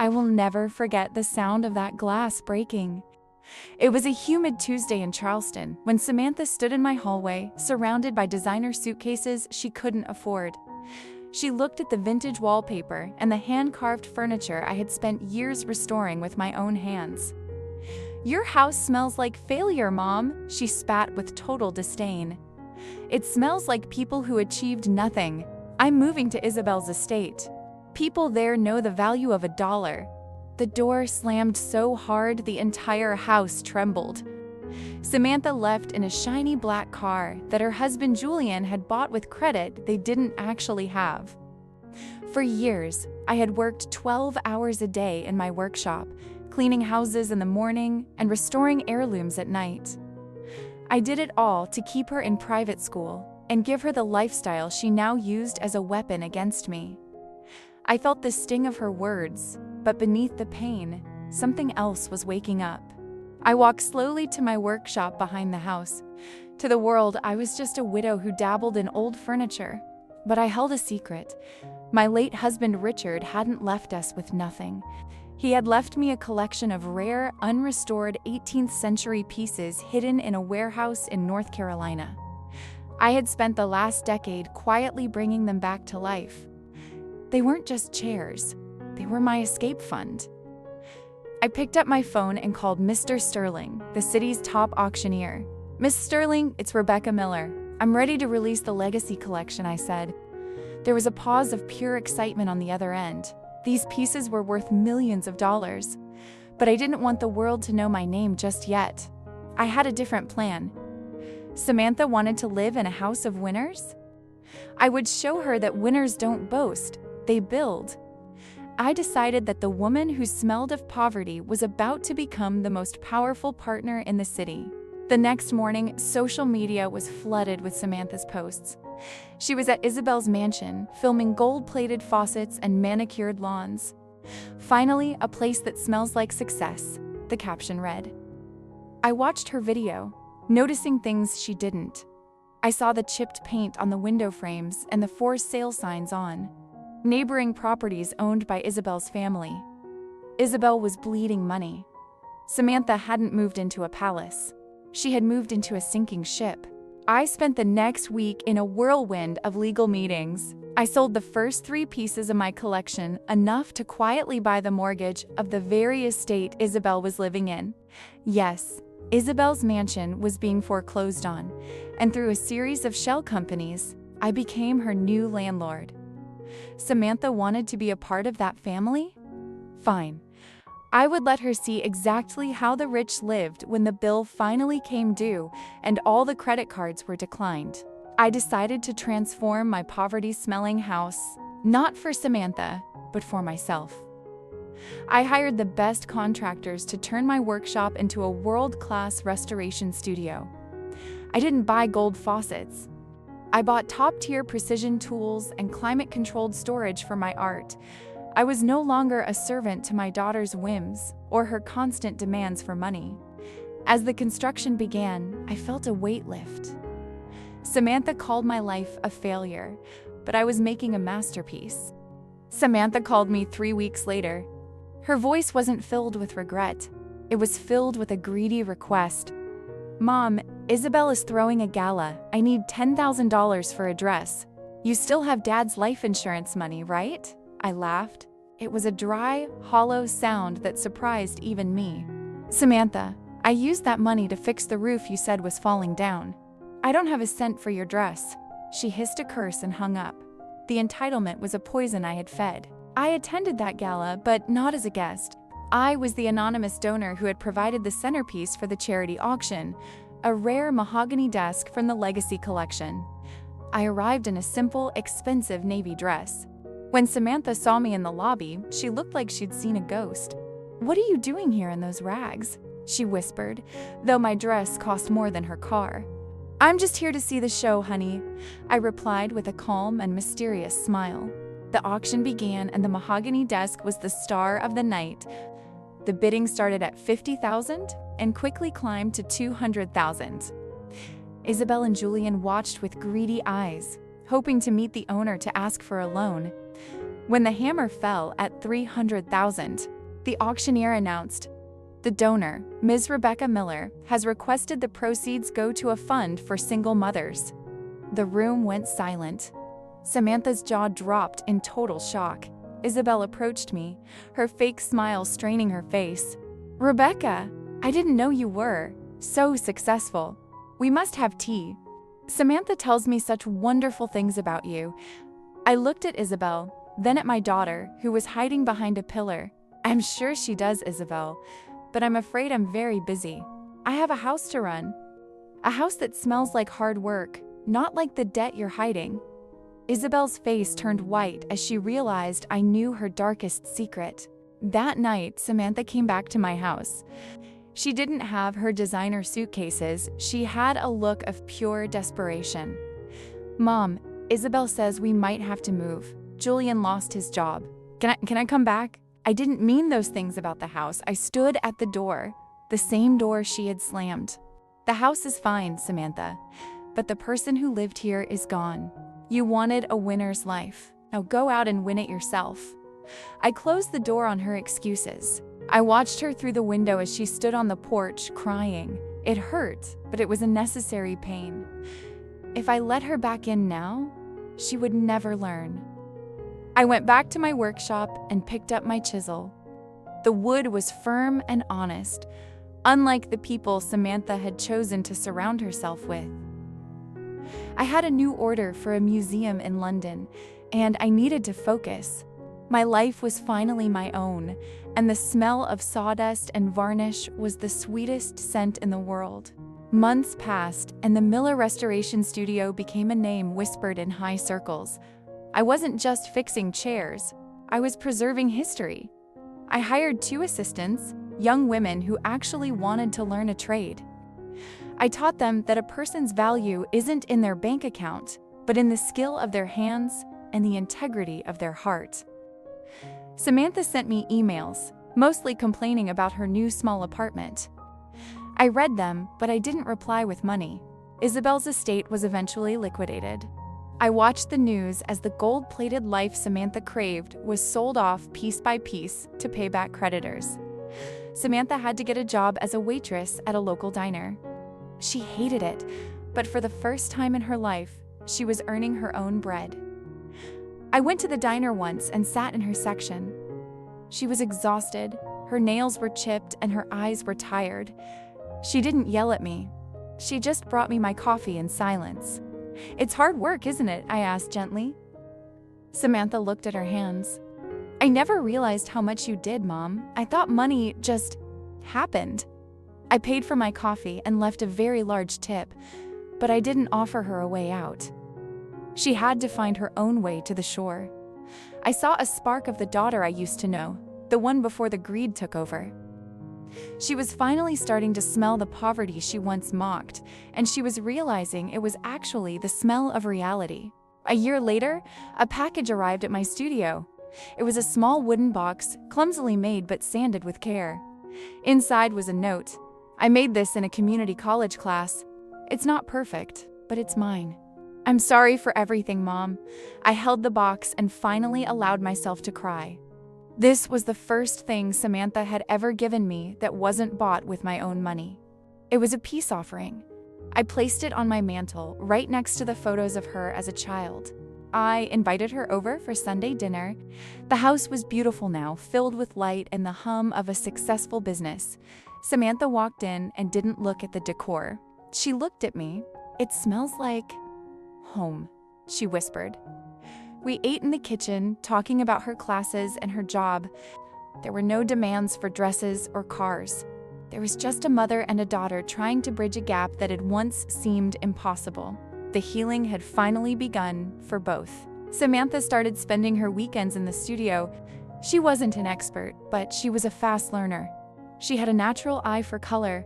I will never forget the sound of that glass breaking. It was a humid Tuesday in Charleston when Samantha stood in my hallway, surrounded by designer suitcases she couldn't afford. She looked at the vintage wallpaper and the hand-carved furniture I had spent years restoring with my own hands. "Your house smells like failure, Mom," she spat with total disdain. "It smells like people who achieved nothing. I'm moving to Isabel's estate. People there know the value of $1. The door slammed so hard the entire house trembled. Samantha left in a shiny black car that her husband Julian had bought with credit they didn't actually have. For years, I had worked 12 hours a day in my workshop, cleaning houses in the morning and restoring heirlooms at night. I did it all to keep her in private school and give her the lifestyle she now used as a weapon against me. I felt the sting of her words, but beneath the pain, something else was waking up. I walked slowly to my workshop behind the house. To the world, I was just a widow who dabbled in old furniture. But I held a secret. My late husband Richard hadn't left us with nothing. He had left me a collection of rare, unrestored 18th century pieces hidden in a warehouse in North Carolina. I had spent the last decade quietly bringing them back to life. They weren't just chairs. They were my escape fund. I picked up my phone and called Mr. Sterling, the city's top auctioneer. "Miss Sterling, it's Rebecca Miller. I'm ready to release the Legacy collection," I said. There was a pause of pure excitement on the other end. These pieces were worth millions of dollars. But I didn't want the world to know my name just yet. I had a different plan. Samantha wanted to live in a house of winners? I would show her that winners don't boast, they build. I decided that the woman who smelled of poverty was about to become the most powerful partner in the city. The next morning, social media was flooded with Samantha's posts. She was at Isabel's mansion, filming gold-plated faucets and manicured lawns. "Finally, a place that smells like success," the caption read. I watched her video, noticing things she didn't. I saw the chipped paint on the window frames and the for sale signs on neighboring properties owned by Isabel's family. Isabel was bleeding money. Samantha hadn't moved into a palace. She had moved into a sinking ship. I spent the next week in a whirlwind of legal meetings. I sold the first 3 pieces of my collection, enough to quietly buy the mortgage of the very estate Isabel was living in. Yes, Isabel's mansion was being foreclosed on, and through a series of shell companies, I became her new landlord. Samantha wanted to be a part of that family? Fine. I would let her see exactly how the rich lived when the bill finally came due and all the credit cards were declined. I decided to transform my poverty-smelling house, not for Samantha, but for myself. I hired the best contractors to turn my workshop into a world-class restoration studio. I didn't buy gold faucets. I bought top-tier precision tools and climate-controlled storage for my art. I was no longer a servant to my daughter's whims or her constant demands for money. As the construction began, I felt a weight lift. Samantha called my life a failure, but I was making a masterpiece. Samantha called me 3 weeks later. Her voice wasn't filled with regret. It was filled with a greedy request. "Mom, Isabel is throwing a gala. I need $10,000 for a dress. You still have Dad's life insurance money, right?" I laughed. It was a dry, hollow sound that surprised even me. "Samantha, I used that money to fix the roof you said was falling down. I don't have a cent for your dress." She hissed a curse and hung up. The entitlement was a poison I had fed. I attended that gala, but not as a guest. I was the anonymous donor who had provided the centerpiece for the charity auction, a rare mahogany desk from the Legacy collection. I arrived in a simple, expensive navy dress. When Samantha saw me in the lobby, she looked like she'd seen a ghost. "What are you doing here in those rags?" she whispered, though my dress cost more than her car. "I'm just here to see the show, honey," I replied with a calm and mysterious smile. The auction began and the mahogany desk was the star of the night. The bidding started at $50,000 and quickly climbed to $200,000. Isabel and Julian watched with greedy eyes, hoping to meet the owner to ask for a loan. When the hammer fell at $300,000, The auctioneer announced, "The donor, Ms. Rebecca Miller, has requested the proceeds go to a fund for single mothers." The room went silent. Samantha's jaw dropped in total shock. Isabel approached me, her fake smile straining her face. "Rebecca, I didn't know you were so successful. We must have tea. Samantha tells me such wonderful things about you." I looked at Isabel, then at my daughter, who was hiding behind a pillar. "I'm sure she does, Isabel, but I'm afraid I'm very busy. I have a house to run. A house that smells like hard work, not like the debt you're hiding." Isabel's face turned white as she realized I knew her darkest secret. That night, Samantha came back to my house. She didn't have her designer suitcases, she had a look of pure desperation. "Mom, Isabel says we might have to move. Julian lost his job. Can I come back? I didn't mean those things about the house." I stood at the door, the same door she had slammed. "The house is fine, Samantha, but the person who lived here is gone. You wanted a winner's life. Now go out and win it yourself." I closed the door on her excuses. I watched her through the window as she stood on the porch, crying. It hurt, but it was a necessary pain. If I let her back in now, she would never learn. I went back to my workshop and picked up my chisel. The wood was firm and honest, unlike the people Samantha had chosen to surround herself with. I had a new order for a museum in London, and I needed to focus. My life was finally my own, and the smell of sawdust and varnish was the sweetest scent in the world. Months passed, and the Miller Restoration Studio became a name whispered in high circles. I wasn't just fixing chairs, I was preserving history. I hired 2 assistants, young women who actually wanted to learn a trade. I taught them that a person's value isn't in their bank account, but in the skill of their hands and the integrity of their heart. Samantha sent me emails, mostly complaining about her new small apartment. I read them, but I didn't reply with money. Isabel's estate was eventually liquidated. I watched the news as the gold-plated life Samantha craved was sold off piece by piece to pay back creditors. Samantha had to get a job as a waitress at a local diner. She hated it, but for the first time in her life, she was earning her own bread. I went to the diner once and sat in her section. She was exhausted, her nails were chipped, and her eyes were tired. She didn't yell at me. She just brought me my coffee in silence. "It's hard work, isn't it?" I asked gently. Samantha looked at her hands. "I never realized how much you did, Mom. I thought money just happened." I paid for my coffee and left a very large tip, but I didn't offer her a way out. She had to find her own way to the shore. I saw a spark of the daughter I used to know, the one before the greed took over. She was finally starting to smell the poverty she once mocked, and she was realizing it was actually the smell of reality. A year later, a package arrived at my studio. It was a small wooden box, clumsily made but sanded with care. Inside was a note. "I made this in a community college class. It's not perfect, but it's mine. I'm sorry for everything, Mom." I held the box and finally allowed myself to cry. This was the first thing Samantha had ever given me that wasn't bought with my own money. It was a peace offering. I placed it on my mantle, right next to the photos of her as a child. I invited her over for Sunday dinner. The house was beautiful now, filled with light and the hum of a successful business. Samantha walked in and didn't look at the decor. She looked at me. "It smells like home," she whispered. We ate in the kitchen, talking about her classes and her job. There were no demands for dresses or cars. There was just a mother and a daughter trying to bridge a gap that had once seemed impossible. The healing had finally begun for both. Samantha started spending her weekends in the studio. She wasn't an expert, but she was a fast learner. She had a natural eye for color.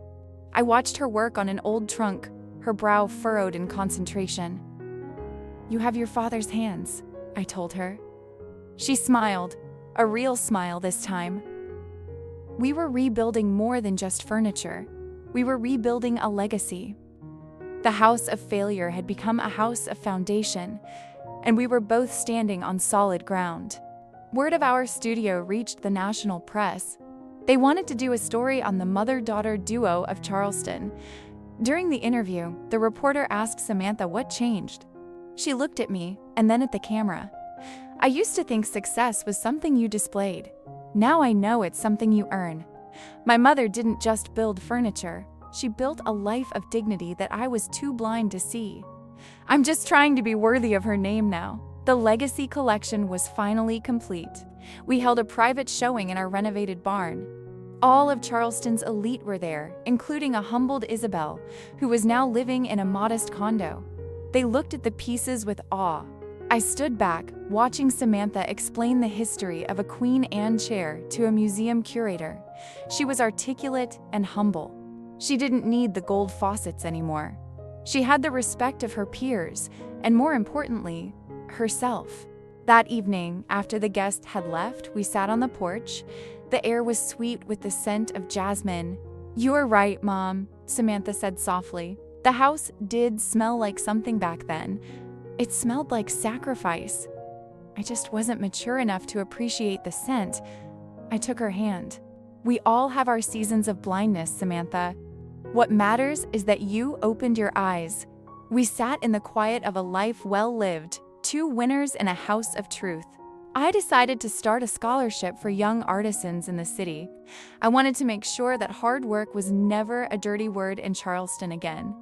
I watched her work on an old trunk, her brow furrowed in concentration. "You have your father's hands," I told her. She smiled, a real smile this time. We were rebuilding more than just furniture. We were rebuilding a legacy. The house of failure had become a house of foundation, and we were both standing on solid ground. Word of our studio reached the national press. They wanted to do a story on the mother-daughter duo of Charleston. During the interview, the reporter asked Samantha what changed. She looked at me and then at the camera. "I used to think success was something you displayed. Now I know it's something you earn. My mother didn't just build furniture. She built a life of dignity that I was too blind to see. I'm just trying to be worthy of her name now." The Legacy collection was finally complete. We held a private showing in our renovated barn. All of Charleston's elite were there, including a humbled Isabel, who was now living in a modest condo. They looked at the pieces with awe. I stood back, watching Samantha explain the history of a Queen Anne chair to a museum curator. She was articulate and humble. She didn't need the gold faucets anymore. She had the respect of her peers, and more importantly, herself. That evening, after the guests had left, we sat on the porch. The air was sweet with the scent of jasmine. "You're right, Mom," Samantha said softly. The house did smell like something back then. It smelled like sacrifice. I just wasn't mature enough to appreciate the scent. I took her hand. "We all have our seasons of blindness, Samantha. What matters is that you opened your eyes." We sat in the quiet of a life well lived, two winners in a house of truth. I decided to start a scholarship for young artisans in the city. I wanted to make sure that hard work was never a dirty word in Charleston again.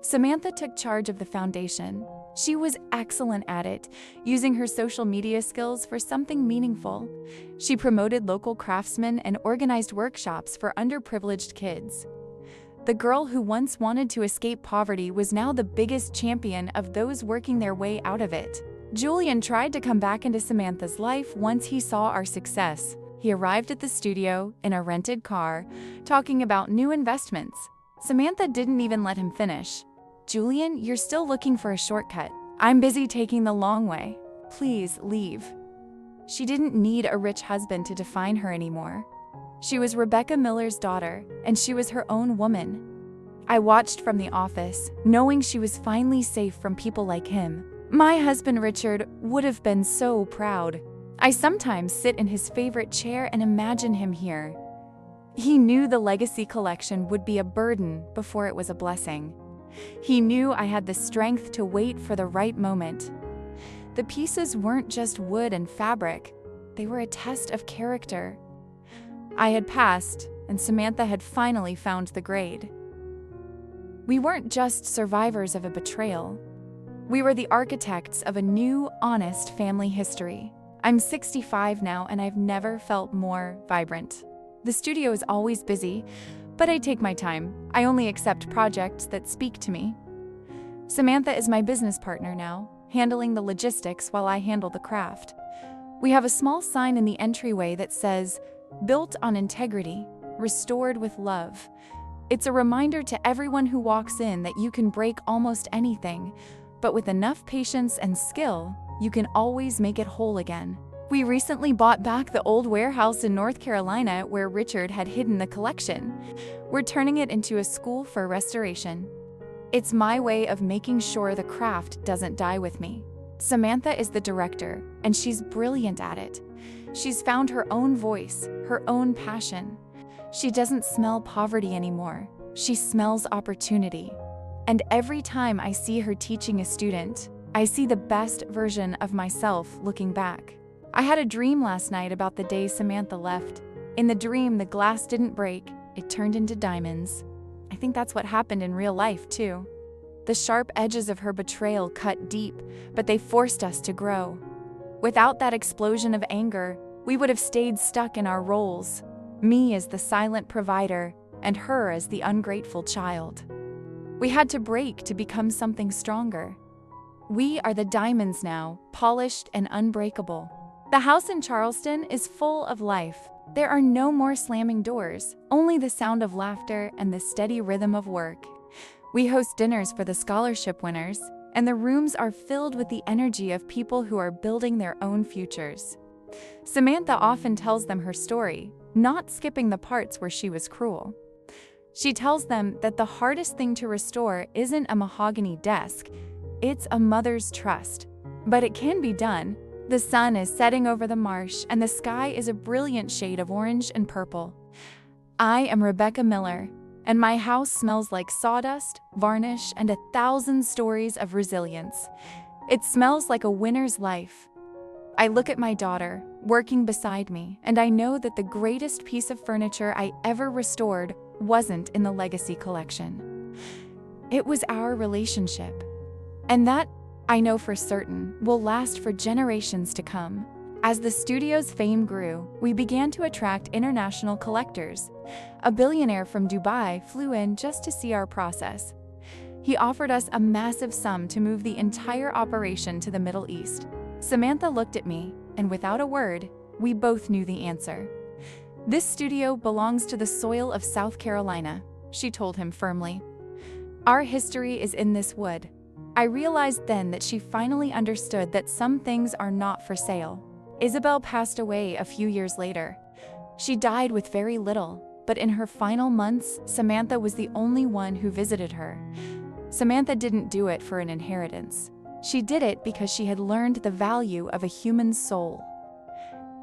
Samantha took charge of the foundation. She was excellent at it, using her social media skills for something meaningful. She promoted local craftsmen and organized workshops for underprivileged kids. The girl who once wanted to escape poverty was now the biggest champion of those working their way out of it. Julian tried to come back into Samantha's life once he saw our success. He arrived at the studio in a rented car, talking about new investments. Samantha didn't even let him finish. "Julian, you're still looking for a shortcut. I'm busy taking the long way. Please leave." She didn't need a rich husband to define her anymore. She was Rebecca Miller's daughter, and she was her own woman. I watched from the office, knowing she was finally safe from people like him. My husband Richard would have been so proud. I sometimes sit in his favorite chair and imagine him here. He knew the Legacy collection would be a burden before it was a blessing. He knew I had the strength to wait for the right moment. The pieces weren't just wood and fabric, they were a test of character. I had passed, and Samantha had finally found the grade. We weren't just survivors of a betrayal. We were the architects of a new, honest family history. I'm 65 now, and I've never felt more vibrant. The studio is always busy, but I take my time. I only accept projects that speak to me. Samantha is my business partner now, handling the logistics while I handle the craft. We have a small sign in the entryway that says, "Built on integrity, restored with love." It's a reminder to everyone who walks in that you can break almost anything, but with enough patience and skill, you can always make it whole again. We recently bought back the old warehouse in North Carolina where Richard had hidden the collection. We're turning it into a school for restoration. It's my way of making sure the craft doesn't die with me. Samantha is the director, and she's brilliant at it. She's found her own voice, her own passion. She doesn't smell poverty anymore. She smells opportunity. And every time I see her teaching a student, I see the best version of myself looking back. I had a dream last night about the day Samantha left. In the dream, the glass didn't break, it turned into diamonds. I think that's what happened in real life, too. The sharp edges of her betrayal cut deep, but they forced us to grow. Without that explosion of anger, we would have stayed stuck in our roles. Me as the silent provider, and her as the ungrateful child. We had to break to become something stronger. We are the diamonds now, polished and unbreakable. The house in Charleston is full of life. There are no more slamming doors, only the sound of laughter and the steady rhythm of work. We host dinners for the scholarship winners, and the rooms are filled with the energy of people who are building their own futures. Samantha often tells them her story, not skipping the parts where she was cruel. She tells them that the hardest thing to restore isn't a mahogany desk, it's a mother's trust. But it can be done. The sun is setting over the marsh, and the sky is a brilliant shade of orange and purple. I am Rebecca Miller, and my house smells like sawdust, varnish, and 1,000 stories of resilience. It smells like a winner's life. I look at my daughter, working beside me, and I know that the greatest piece of furniture I ever restored wasn't in the legacy collection. It was our relationship. And that, I know for certain, will last for generations to come. As the studio's fame grew, we began to attract international collectors. A billionaire from Dubai flew in just to see our process. He offered us a massive sum to move the entire operation to the Middle East. Samantha looked at me, and without a word, we both knew the answer. "This studio belongs to the soil of South Carolina," she told him firmly. "Our history is in this wood." I realized then that she finally understood that some things are not for sale. Isabel passed away a few years later. She died with very little, but in her final months, Samantha was the only one who visited her. Samantha didn't do it for an inheritance. She did it because she had learned the value of a human soul.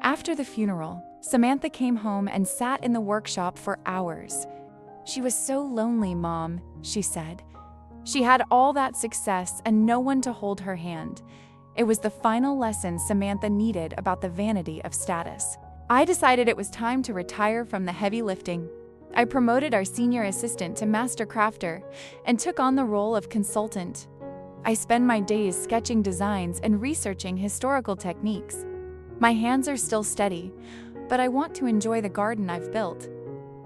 After the funeral, Samantha came home and sat in the workshop for hours. "She was so lonely, Mom," she said. She had all that success and no one to hold her hand. It was the final lesson Samantha needed about the vanity of status. I decided it was time to retire from the heavy lifting. I promoted our senior assistant to master crafter and took on the role of consultant. I spend my days sketching designs and researching historical techniques. My hands are still steady, but I want to enjoy the garden I've built.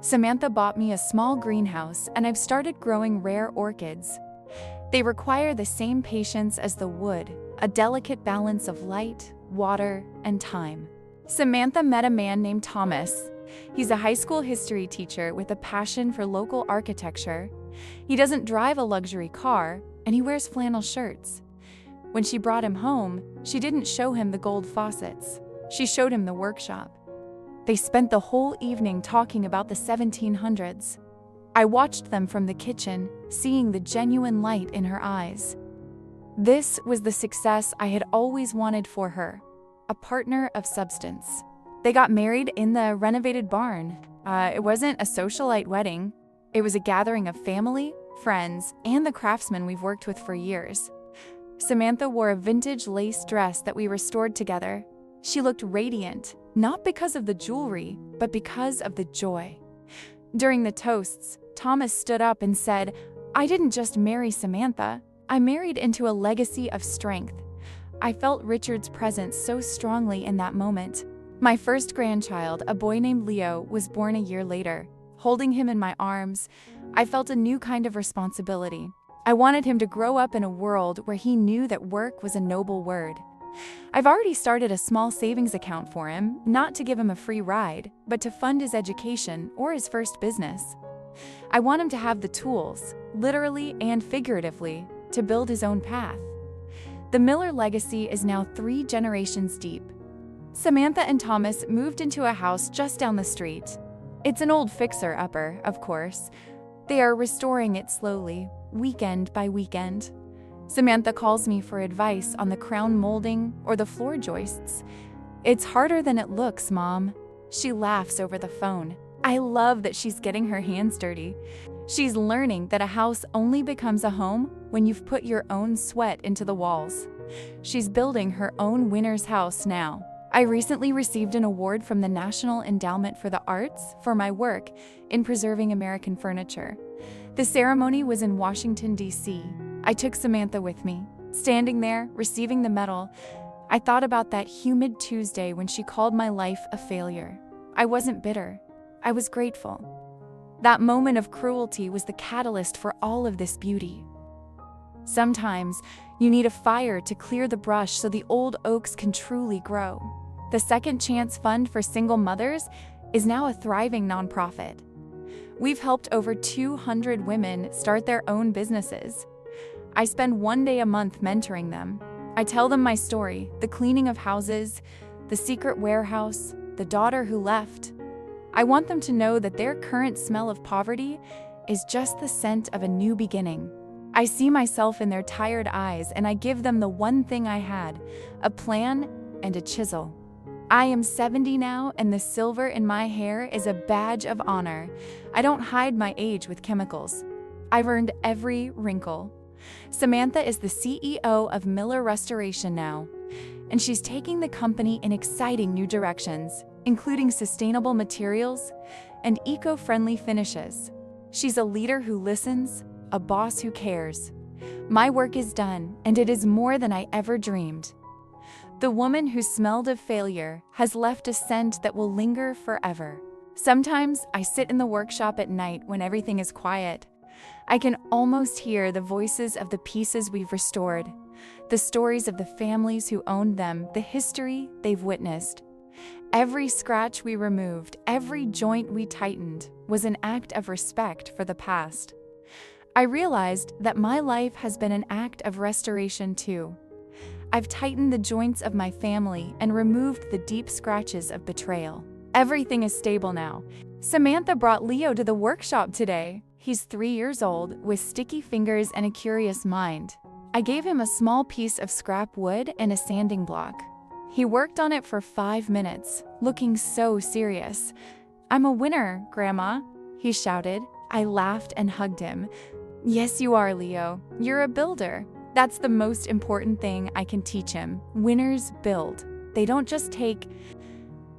Samantha bought me a small greenhouse, and I've started growing rare orchids. They require the same patience as the wood, a delicate balance of light, water, and time. Samantha met a man named Thomas. He's a high school history teacher with a passion for local architecture. He doesn't drive a luxury car, and he wears flannel shirts. When she brought him home, she didn't show him the gold faucets. She showed him the workshop. They spent the whole evening talking about the 1700s. I watched them from the kitchen, seeing the genuine light in her eyes. This was the success I had always wanted for her, a partner of substance. They got married in the renovated barn. It wasn't a socialite wedding. It was a gathering of family, friends, and the craftsmen we've worked with for years. Samantha wore a vintage lace dress that we restored together. She looked radiant, not because of the jewelry, but because of the joy. During the toasts, Thomas stood up and said, "I didn't just marry Samantha, I married into a legacy of strength." I felt Richard's presence so strongly in that moment. My first grandchild, a boy named Leo, was born a year later. Holding him in my arms, I felt a new kind of responsibility. I wanted him to grow up in a world where he knew that work was a noble word. I've already started a small savings account for him, not to give him a free ride, but to fund his education or his first business. I want him to have the tools, literally and figuratively, to build his own path. The Miller legacy is now 3 generations deep. Samantha and Thomas moved into a house just down the street. It's an old fixer-upper, of course. They are restoring it slowly, weekend by weekend. Samantha calls me for advice on the crown molding or the floor joists. "It's harder than it looks, Mom." She laughs over the phone. I love that she's getting her hands dirty. She's learning that a house only becomes a home when you've put your own sweat into the walls. She's building her own winner's house now. I recently received an award from the National Endowment for the Arts for my work in preserving American furniture. The ceremony was in Washington, D.C. I took Samantha with me. Standing there, receiving the medal, I thought about that humid Tuesday when she called my life a failure. I wasn't bitter. I was grateful. That moment of cruelty was the catalyst for all of this beauty. Sometimes, you need a fire to clear the brush so the old oaks can truly grow. The Second Chance Fund for Single Mothers is now a thriving nonprofit. We've helped over 200 women start their own businesses. I spend 1 day a month mentoring them. I tell them my story, the cleaning of houses, the secret warehouse, the daughter who left. I want them to know that their current smell of poverty is just the scent of a new beginning. I see myself in their tired eyes, and I give them the one thing I had, a plan and a chisel. I am 70 now, and the silver in my hair is a badge of honor. I don't hide my age with chemicals. I've earned every wrinkle. Samantha is the CEO of Miller Restoration now, and she's taking the company in exciting new directions, including sustainable materials and eco-friendly finishes. She's a leader who listens, a boss who cares. My work is done, and it is more than I ever dreamed. The woman who smelled of failure has left a scent that will linger forever. Sometimes I sit in the workshop at night when everything is quiet. I can almost hear the voices of the pieces we've restored, the stories of the families who owned them, the history they've witnessed. Every scratch we removed, every joint we tightened, was an act of respect for the past. I realized that my life has been an act of restoration too. I've tightened the joints of my family and removed the deep scratches of betrayal. Everything is stable now. Samantha brought Leo to the workshop today. He's 3 years old, with sticky fingers and a curious mind. I gave him a small piece of scrap wood and a sanding block. He worked on it for 5 minutes, looking so serious. "I'm a winner, Grandma," he shouted. I laughed and hugged him. "Yes, you are, Leo. You're a builder. That's the most important thing I can teach him. Winners build. They don't just take..."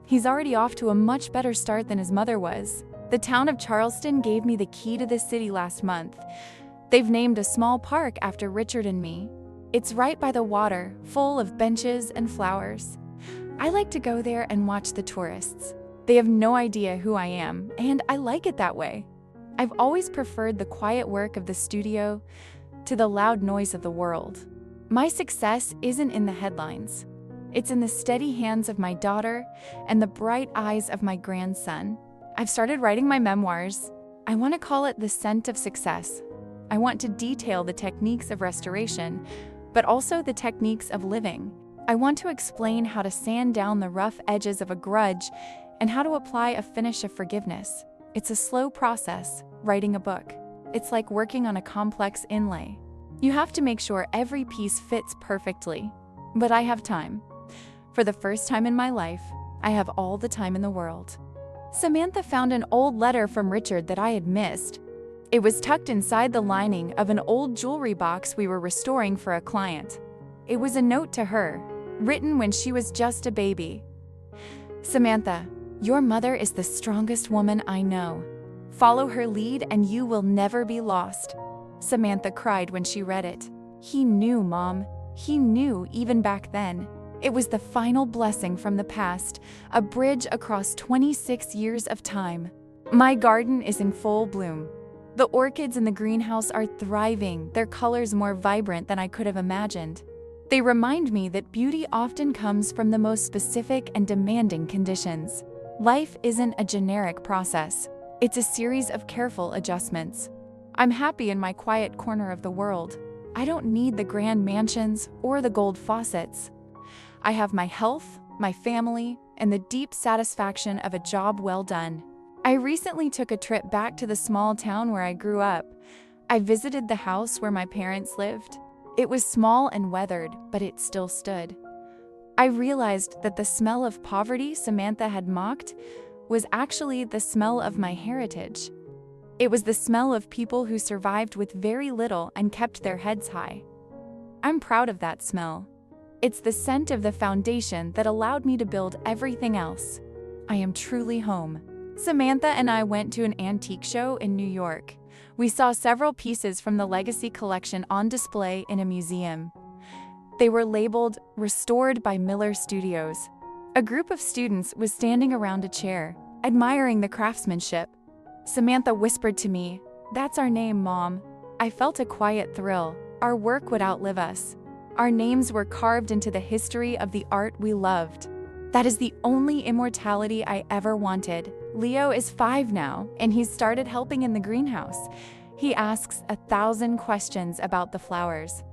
He's already off to a much better start than his mother was. The town of Charleston gave me the key to the city last month. They've named a small park after Richard and me. It's right by the water, full of benches and flowers. I like to go there and watch the tourists. They have no idea who I am, and I like it that way. I've always preferred the quiet work of the studio to the loud noise of the world. My success isn't in the headlines. It's in the steady hands of my daughter and the bright eyes of my grandson. I've started writing my memoirs. I want to call it The Scent of Success. I want to detail the techniques of restoration, but also the techniques of living. I want to explain how to sand down the rough edges of a grudge and how to apply a finish of forgiveness. It's a slow process, writing a book. It's like working on a complex inlay. You have to make sure every piece fits perfectly. But I have time. For the first time in my life, I have all the time in the world. Samantha found an old letter from Richard that I had missed. It was tucked inside the lining of an old jewelry box we were restoring for a client. It was a note to her, written when she was just a baby. "Samantha, your mother is the strongest woman I know. Follow her lead and you will never be lost." Samantha cried when she read it. He knew, Mom. He knew even back then. It was the final blessing from the past, a bridge across 26 years of time. My garden is in full bloom. The orchids in the greenhouse are thriving, their colors more vibrant than I could have imagined. They remind me that beauty often comes from the most specific and demanding conditions. Life isn't a generic process. It's a series of careful adjustments. I'm happy in my quiet corner of the world. I don't need the grand mansions or the gold faucets. I have my health, my family, and the deep satisfaction of a job well done. I recently took a trip back to the small town where I grew up. I visited the house where my parents lived. It was small and weathered, but it still stood. I realized that the smell of poverty Samantha had mocked was actually the smell of my heritage. It was the smell of people who survived with very little and kept their heads high. I'm proud of that smell. It's the scent of the foundation that allowed me to build everything else. I am truly home. Samantha and I went to an antique show in New York. We saw several pieces from the Legacy collection on display in a museum. They were labeled "Restored by Miller Studios." A group of students was standing around a chair, admiring the craftsmanship. Samantha whispered to me, "That's our name, Mom." I felt a quiet thrill. Our work would outlive us. Our names were carved into the history of the art we loved. That is the only immortality I ever wanted. Leo is 5 now, and he's started helping in the greenhouse. He asks 1,000 questions about the flowers.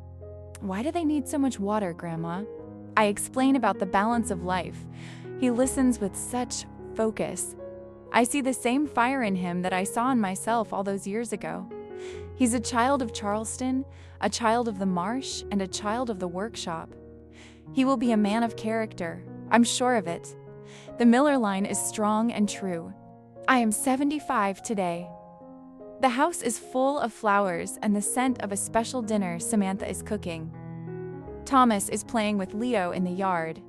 "Why do they need so much water, Grandma?" I explain about the balance of life. He listens with such focus. I see the same fire in him that I saw in myself all those years ago. He's a child of Charleston, a child of the marsh, and a child of the workshop. He will be a man of character. I'm sure of it. The Miller line is strong and true. I am 75 today. The house is full of flowers and the scent of a special dinner Samantha is cooking. Thomas is playing with Leo in the yard.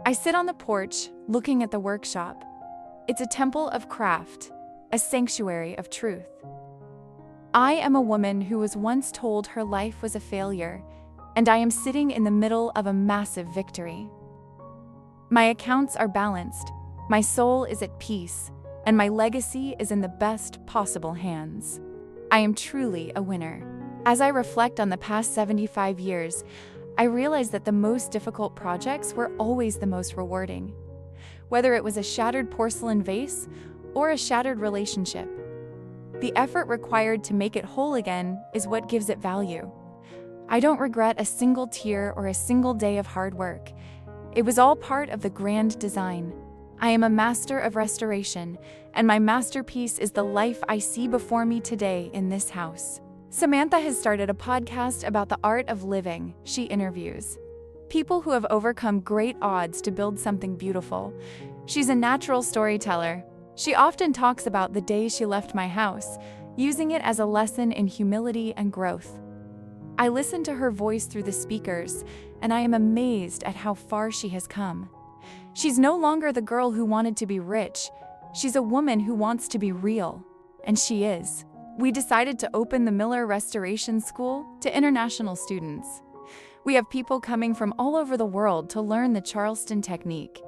I sit on the porch, looking at the workshop. It's a temple of craft, a sanctuary of truth. I am a woman who was once told her life was a failure, and I am sitting in the middle of a massive victory. My accounts are balanced, my soul is at peace, and my legacy is in the best possible hands. I am truly a winner. As I reflect on the past 75 years, I realize that the most difficult projects were always the most rewarding. Whether it was a shattered porcelain vase or a shattered relationship, the effort required to make it whole again is what gives it value. I don't regret a single tear or a single day of hard work. It was all part of the grand design. I am a master of restoration, and my masterpiece is the life I see before me today in this house. Samantha has started a podcast about the art of living. She interviews people who have overcome great odds to build something beautiful. She's a natural storyteller. She often talks about the day she left my house, using it as a lesson in humility and growth. I listen to her voice through the speakers, and I am amazed at how far she has come. She's no longer the girl who wanted to be rich. She's a woman who wants to be real, and she is. We decided to open the Miller Restoration School to international students. We have people coming from all over the world to learn the Charleston technique.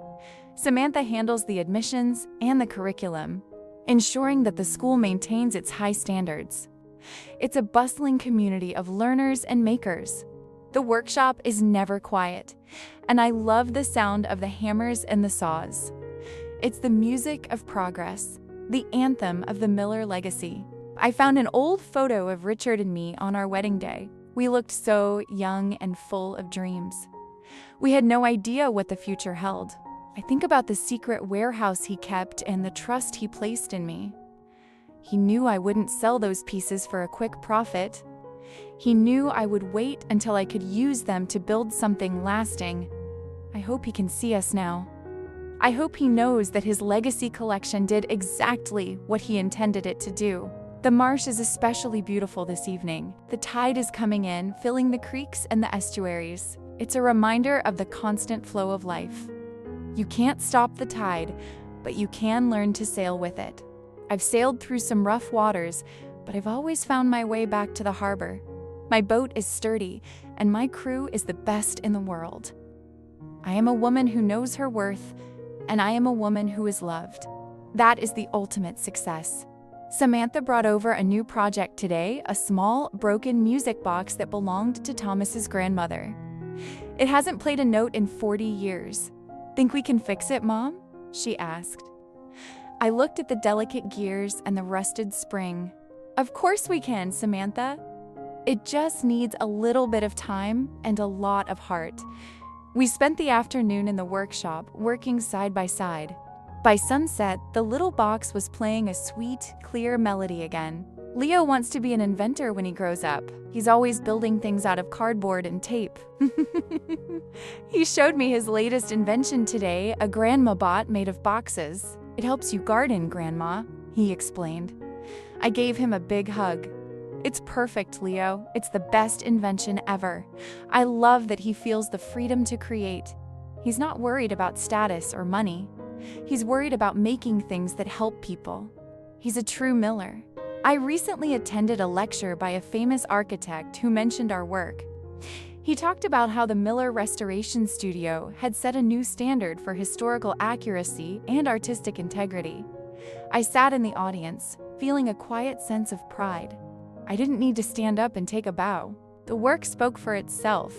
Samantha handles the admissions and the curriculum, ensuring that the school maintains its high standards. It's a bustling community of learners and makers. The workshop is never quiet, and I love the sound of the hammers and the saws. It's the music of progress, the anthem of the Miller legacy. I found an old photo of Richard and me on our wedding day. We looked so young and full of dreams. We had no idea what the future held. I think about the secret warehouse he kept and the trust he placed in me. He knew I wouldn't sell those pieces for a quick profit. He knew I would wait until I could use them to build something lasting. I hope he can see us now. I hope he knows that his legacy collection did exactly what he intended it to do. The marsh is especially beautiful this evening. The tide is coming in, filling the creeks and the estuaries. It's a reminder of the constant flow of life. You can't stop the tide, but you can learn to sail with it. I've sailed through some rough waters, but I've always found my way back to the harbor. My boat is sturdy, and my crew is the best in the world. I am a woman who knows her worth, and I am a woman who is loved. That is the ultimate success. Samantha brought over a new project today, a small, broken music box that belonged to Thomas's grandmother. It hasn't played a note in 40 years. Think we can fix it, Mom? She asked. I looked at the delicate gears and the rusted spring. Of course we can, Samantha. It just needs a little bit of time and a lot of heart. We spent the afternoon in the workshop, working side by side. By sunset, the little box was playing a sweet, clear melody again. Leo wants to be an inventor when he grows up. He's always building things out of cardboard and tape. He showed me his latest invention today, a grandma bot made of boxes. It helps you garden, Grandma, he explained. I gave him a big hug. It's perfect, Leo. It's the best invention ever. I love that he feels the freedom to create. He's not worried about status or money. He's worried about making things that help people. He's a true Miller. I recently attended a lecture by a famous architect who mentioned our work. He talked about how the Miller Restoration Studio had set a new standard for historical accuracy and artistic integrity. I sat in the audience, feeling a quiet sense of pride. I didn't need to stand up and take a bow. The work spoke for itself.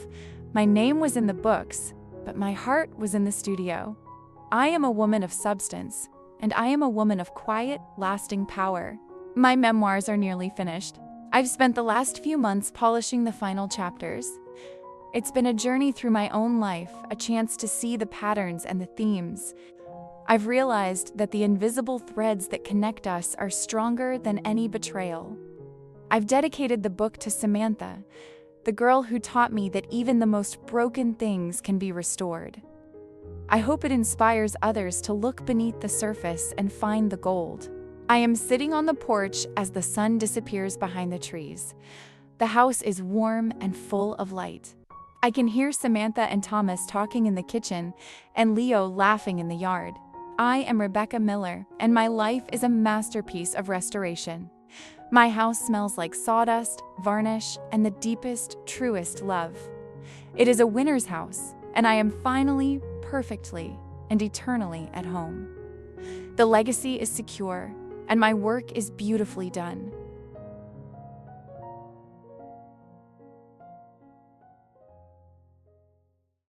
My name was in the books, but my heart was in the studio. I am a woman of substance, and I am a woman of quiet, lasting power. My memoirs are nearly finished. I've spent the last few months polishing the final chapters. It's been a journey through my own life, a chance to see the patterns and the themes. I've realized that the invisible threads that connect us are stronger than any betrayal. I've dedicated the book to Samantha, the girl who taught me that even the most broken things can be restored. I hope it inspires others to look beneath the surface and find the gold. I am sitting on the porch as the sun disappears behind the trees. The house is warm and full of light. I can hear Samantha and Thomas talking in the kitchen and Leo laughing in the yard. I am Rebecca Miller, and my life is a masterpiece of restoration. My house smells like sawdust, varnish, and the deepest, truest love. It is a winner's house, and I am finally, perfectly, and eternally at home. The legacy is secure, and my work is beautifully done.